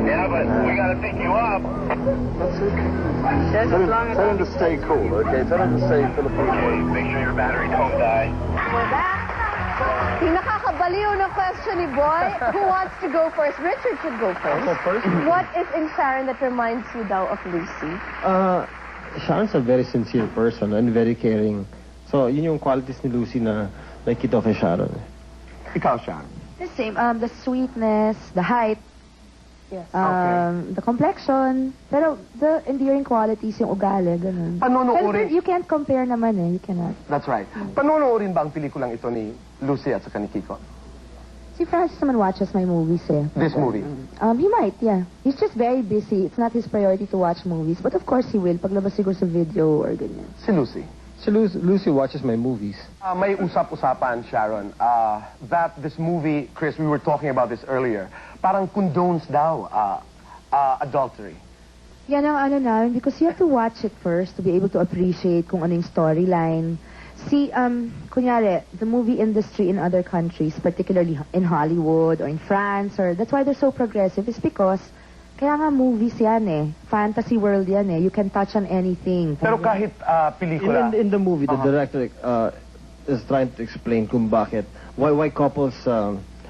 Yeah, but we gotta pick you up. That's okay. Tell him to stay cool, okay? Tell him to stay Filipino. Okay, make sure your battery don't die. We're back. Yung nakakabaliw na question ni Boy. Who wants to go first? Richard should go first. Go first? What is in Sharon that reminds you daw of Lucy? Sharon's a very sincere person and very caring. So, yun yung qualities ni Lucy na nakikita kay Sharon. Ikaw, Sharon. The same. The sweetness, the height, Yes. the complexion, pero the endearing qualities, yung ugali, ganun. Panonoorin. Pero you can't compare naman eh. You cannot. That's right. Panonoorin ba ang pelikulang ito ni Lucy at saka ni Kiko? Si Francis naman watches my movies eh. This movie? He might, yeah. He's just very busy. It's not his priority to watch movies. But of course he will. Paglabas siguro sa video or ganyan. Si Lucy? So Lucy watches my movies. May usap-usapan, Sharon, that this movie, Kris, we were talking about this earlier, parang condones daw adultery. Yan ang ano namin because you have to watch it first to be able to appreciate kung ano yung storyline. See, kunyari, the movie industry in other countries, particularly in Hollywood or in France, or that's why they're so progressive, is because kaya nga movies yan eh. Fantasy world yan eh. You can touch on anything. Pero kahit pelikula... In the movie, the director is trying to explain kung bakit, why couples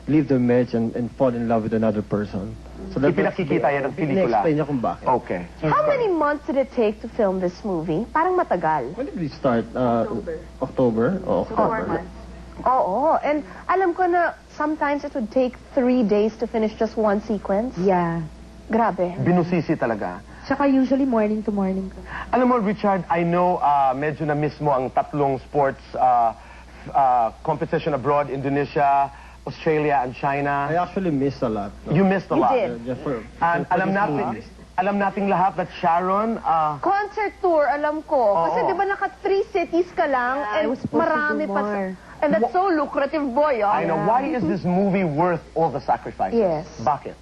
leave their marriage and fall in love with another person. So Ipinakikita yan ng pelikula. Explain niya kung bakit. Okay. How many months did it take to film this movie? Parang matagal. When did we start? October? Oh, October. Oo. And alam ko na sometimes it would take 3 days to finish just one sequence. Yeah. Grabe. Binusisi talaga. Tsaka usually morning to morning. Alam mo, Richard, I know medyo na-miss mo ang tatlong sports competition abroad, Indonesia, Australia, and China. I actually missed a lot. No? You missed a lot. did. And alam nating lahat that Sharon... Concert tour, alam ko. Kasi Oo. di ba naka 3 cities ka lang and marami pa sa... And that's so lucrative, boy. I know. Why is this movie worth all the sacrifices? Yes. Bakit?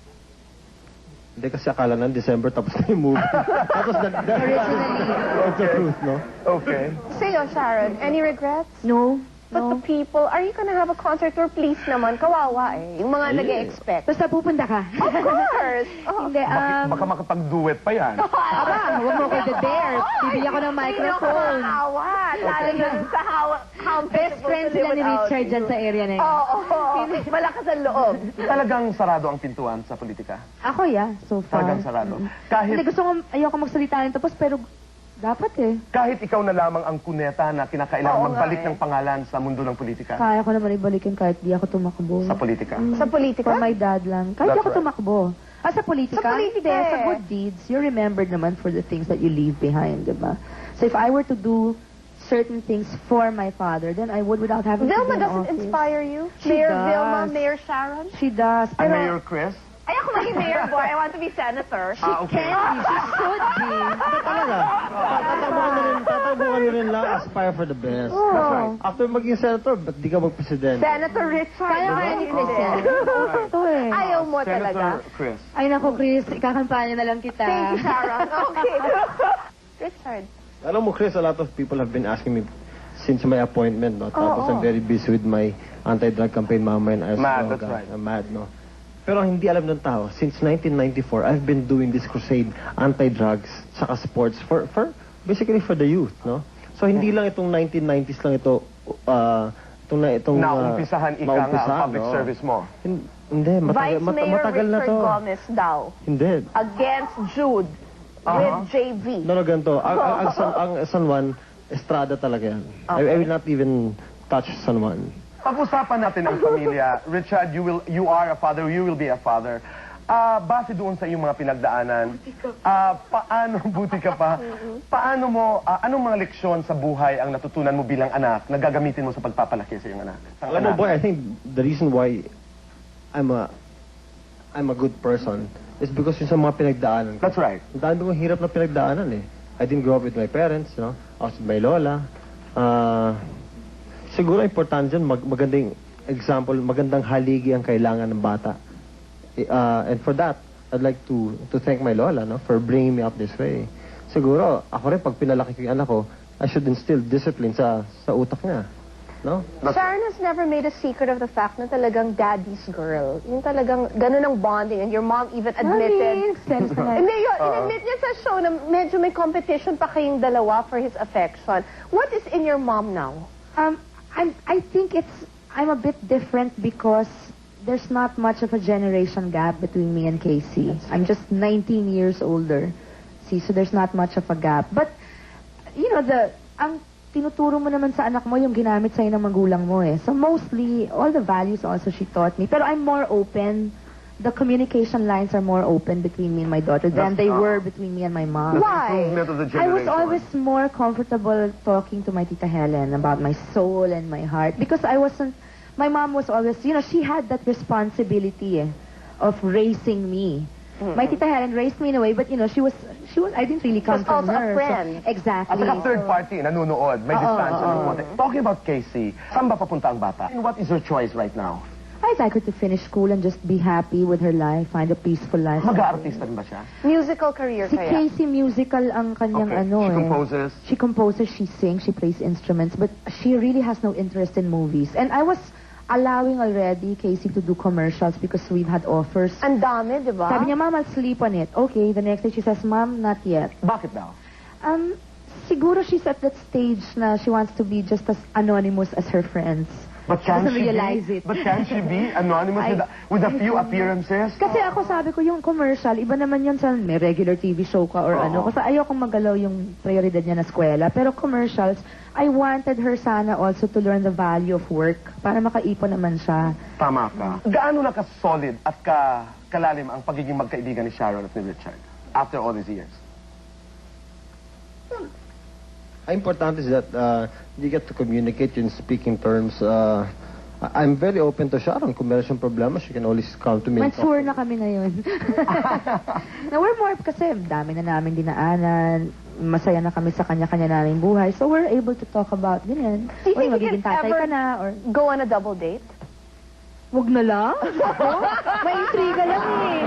Hindi kasi akala ng December tapos na yung movie. Tapos that's the truth, no? Okay. Sa'yo, Sharon, any regrets? No. But the people, are you gonna have a concert tour? Please naman, kawawa eh. Yung mga nag-e-expect. Basta pupunta ka. Of course! Hindi, Baka makapag-duet pa yan. aba, huwag mo ko the-dare. Bibili ako ng microphone. Hawa. Lalo na sa how Best friend sila ni Richard dyan sa area na yun. Oo. Malakas ang loob. Talagang sarado ang pintuan sa politika. Ako, yeah, so far. Talagang sarado. Hindi, gusto ko, ayoko magsalita nito, pero dapat eh. Kahit ikaw na lamang ang Cuneta na kinakailangan Oo magbalik nga eh. ng pangalan sa mundo ng politika. Kaya ko naman ibalikin kahit di ako tumakbo. Sa politika. Sa politika? For my dad lang. Kahit di That's ako right. tumakbo. Sa politika? Sa politika Hindi, eh. sa good deeds. You're remembered naman for the things that you leave behind, diba? So if I were to do certain things for my father, then I would without having to Vilma be in doesn't office. inspire you? She Mayor does. Vilma, Mayor Sharon? She does. Ang Pero Mayor Kris? Ay, ako maging mayor, boy. I want to be senator. Okay. can be. She should be. Talaga. Tatakbo ka rin lang, aspire for the best. That's right. After maging senator, ba't di ka magpresidente? Senator Richard. Kaya diba? kaya ni Kris yan. Ito eh. Ayaw mo talaga. Senator Kris. Ay nako, Kris. Ikakampanya na lang kita. Thank you, Sharon. Okay. Richard. Alam mo, Kris, a lot of people have been asking me since my appointment, no? Tapos I'm very busy with my anti-drug campaign, Mama and I. Mad, that's right. I'm mad, no? Pero ang hindi alam ng tao, since 1994, I've been doing this crusade, anti-drugs, saka sports, basically for the youth, no? So hindi lang itong 1990s lang ito, Naumpisahan ika nga ang public no? service mo. Hindi, Vice Mayor matagal na Richard to. Gomez daw. Hindi. Against Jude. With JV. No, ganito. Ang San Juan, estrada talaga yan. I will not even touch San Juan. Pag-usapan natin ang pamilya. Richard, you are a father, you will be a father. Base doon sa iyong mga pinagdaanan, buti ka pa, paano mo, anong mga leksyon sa buhay ang natutunan mo bilang anak na gagamitin mo sa pagpapalaki sa iyong anak? Alam mo, boy, I think the reason why I'm a good person is because yung sa mga pinagdaanan ko. That's right. Ang dami kong hirap na pinagdaanan eh. I didn't grow up with my parents, you know. I was with my lola. Siguro importante dyan, magandang example, magandang haligi ang kailangan ng bata. And for that, I'd like to thank my lola, no, for bringing me up this way. Siguro, ako rin, pag pinalaki ko yung anak ko, I should instill discipline sa utak niya. no? Sharon has never made a secret of the fact na talagang daddy's girl. Yung talagang ganun ang bonding. And your mom even admitted. Hindi yun. In-admit niya sa show na medyo may competition pa kayong dalawa for his affection. What is in your mom now? I think I'm a bit different because there's not much of a generation gap between me and Casey. I'm just 19 years older. See, so there's not much of a gap. But, you know, ang tinuturo mo naman sa anak mo yung ginamit sa'yo ng magulang mo eh. So mostly, all the values also she taught me. Pero I'm more open. The communication lines are more open between me and my daughter than they were between me and my mom. Why? I was always more comfortable talking to my Tita Helen about my soul and my heart because my mom was always, you know, she had that responsibility of raising me. My Tita Helen raised me in a way, but you know, I didn't really come from her. A friend. So, exactly. At saka third party, nanunood, may distansya. Talking about Casey, saan ba papunta ang bata? And what is her choice right now? I'd like her to finish school and just be happy with her life, find a peaceful life. Mag-aartista rin ba siya? Musical career Si kaya? Casey musical ang kanyang She composes? She composes, she sings, she plays instruments, but she really has no interest in movies. And I was allowing already Casey to do commercials because we've had offers. Ang dami, di ba? Sabi niya, Mom, I'll sleep on it. Okay, the next day she says, Mom, not yet. Bakit daw? Siguro she's at that stage na she wants to be just as anonymous as her friends. But can doesn't she realize be? it. But can she be anonymous with a few appearances? Kasi ako sabi ko, yung commercial, iba naman yun sa may regular TV show ka or ano. Kasi ayokong magalaw yung prioridad niya na eskwela. Pero commercials, I wanted her sana also to learn the value of work para makaipon naman siya. Tama ka. Gaano na ka-solid at kalalim ang pagiging magkaibigan ni Sharon at ni Richard after all these years? Important is that you get to communicate in speaking terms. I'm very open to Sharon. Kung meron siyang problema, she can always come to me. Mature na kami ngayon. Na we're more kasi dami na namin dinaanan. Masaya na kami sa kanya-kanya naming buhay. So we're able to talk about ganyan. Do you think you magiging can tatay ever ka na or go on a double date? wag na lang. May intriga lang eh.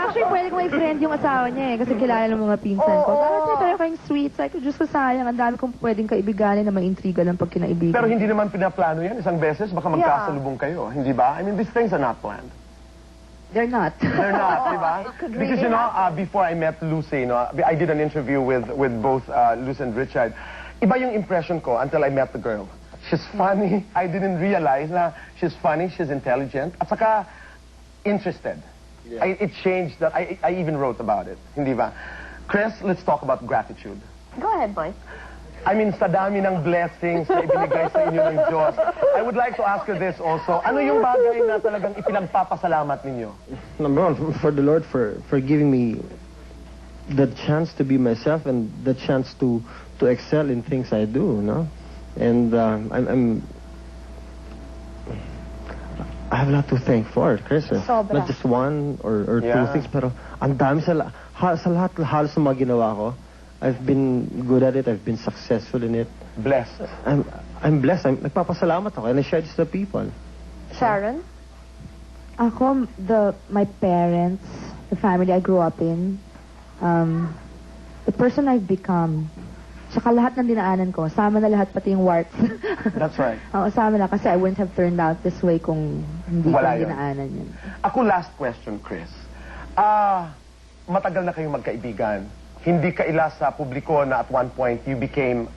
Actually, pwede ko may friend yung asawa niya eh. Kasi kilala ng mga pinsan ko. Parang tayo kayong sweet. Sabi ko, Diyos ko sayang. Ang dami kong pwedeng kaibiganin na may intriga lang pag kinaibigan. Pero hindi naman pinaplano yan. Isang beses, baka magkasalubong kayo. Hindi ba? I mean, these things are not planned. They're not. They're not, di ba? Because, you know, before I met Lucy, you know, I did an interview with both Lucy and Richard. Iba yung impression ko until I met the girl. She's funny. I didn't realize na she's funny, she's intelligent, at saka interested. Yeah. It changed that. I even wrote about it. Hindi ba? Kris, let's talk about gratitude. Go ahead, boy. I mean, sa dami ng blessings na ibinigay sa inyo ng Diyos. I would like to ask you this also. Ano yung bagay na talagang ipinagpapasalamat ninyo? Number one, for the Lord for giving me the chance to be myself and the chance to excel in things I do, no? And I have a lot to thank for, Kris. Sobra. Not just one or two things, pero ang dami sa lahat halos ng mga ginawa ko. I've been good at it. I've been successful in it. Blessed. I'm blessed. Nagpapasalamat ako and I share this to people. Sharon? Ako, my parents, the family I grew up in, the person I've become, saka lahat ng dinaanan ko, sama na lahat pati yung warts. That's right. Oo, sama na kasi I wouldn't have turned out this way kung hindi ko dinaanan yun. Ako, last question, Kris. Matagal na kayong magkaibigan. Hindi kaila sa publiko na at one point you became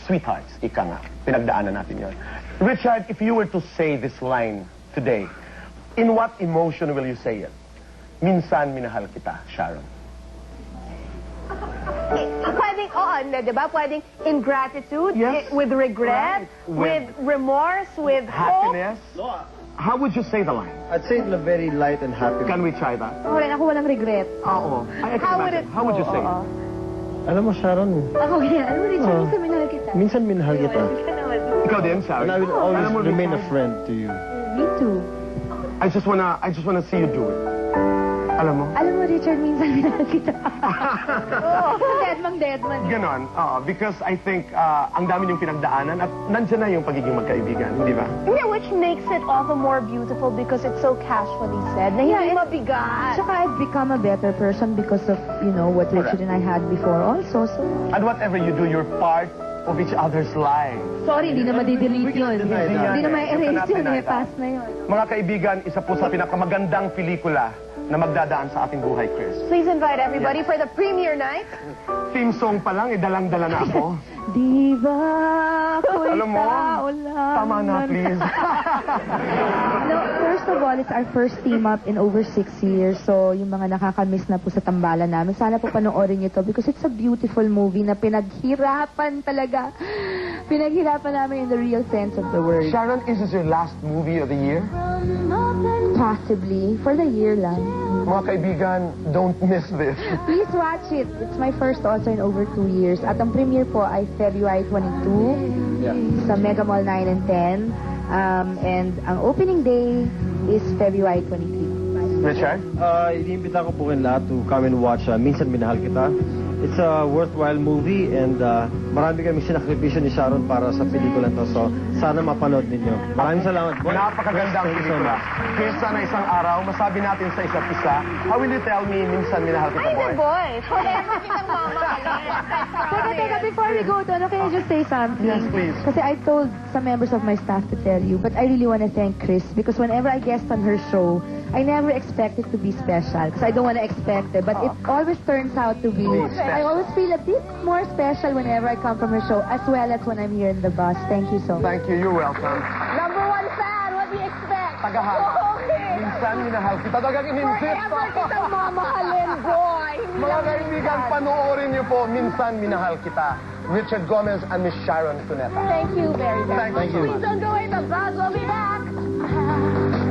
sweethearts. Ika nga. Pinagdaanan natin yun. Richard, if you were to say this line today, in what emotion will you say it? Minsan minahal kita, Sharon. Pwedeng, di ba? Pwedeng in gratitude, Yes. with regret, Right. with remorse, with Happiness. How would you say the line? I'd say it in a very light and happy way. Can we try that? Ako rin, ako walang regret. Oo. I can imagine. How would you say it? Alam mo, Sharon, Ako ganyan. Ano rin, minsan minahal kita. minsan minahal kita. Ikaw din, Sharon. And I will always Alam mo, remain a Richard, friend to you. Me too. I just wanna see you do it. Alam mo? Alam mo, Richard, minsan minahal kita. Deadman. Ganon. Because I think ang dami yung pinagdaanan at nandyan na yung pagiging magkaibigan, di ba? Yeah, which makes it all the more beautiful because it's so casually said na hindi mabigat. Tsaka I've become a better person because of, you know, what Richard and I had before also. So, And whatever you do, you're part of each other's lives. Sorry, hindi na madidelete yun. deny that. Hindi na ma-erase yun. Deny Eh, pass na yun. Mga kaibigan, isa po sa pinakamagandang pelikula na magdadaan sa ating buhay, Kris. Please invite everybody for the premiere night. Theme song pa lang, dalang-dala na ako. Di ba ako'y Alam mo, tao lang? tama na, please. No, first of all, it's our first team up in over 6 years. So, yung mga nakakamiss na po sa tambalan namin, sana po panoorin niyo to because it's a beautiful movie na pinaghirapan talaga. Pinaghirapan namin in the real sense of the word. Sharon, is this your last movie of the year? Possibly. For the year lang. Mga kaibigan, don't miss this. Please watch it. It's my first also in over 2 years. At ang premiere po ay February 22 sa Mega Mall 9 and 10. And ang opening day is February 23. Richard? Iniimbita ko po kayo lahat to come and watch Minsan Minahal Kita. It's a worthwhile movie and marami kami sinakripisyo ni Sharon para sa pelikula to. So, sana mapanood ninyo. Maraming salamat po. Napakagandang Thank you so pelikula. much. Kaya sana isang araw, masabi natin sa isa't isa, how will you tell me, minsan minahal kita, Ay, boy? the boy. Forever kitang mamahalin. Teka, before we go doon, can I just say something? Yes, please. Kasi I told some members of my staff to tell you, but I really want to thank Kris because whenever I guest on her show, I never expect it to be special because I don't want to expect it, but it always turns out to be. I always feel a bit more special whenever I come from her show as well as when I'm here in the bus. Thank you so much. Thank you, you're welcome. Number 1 fan, what do you expect? Tagahan. Okay. Minsan minahal kita. Talagang in-insist. Forever kitang mamahalin, boy. Mga kaibigan, panoorin niyo po, Minsan Minahal Kita. Richard Gomez and Miss Sharon Cuneta. Thank you very much. Thank you. Please don't go away, the buzz will be back.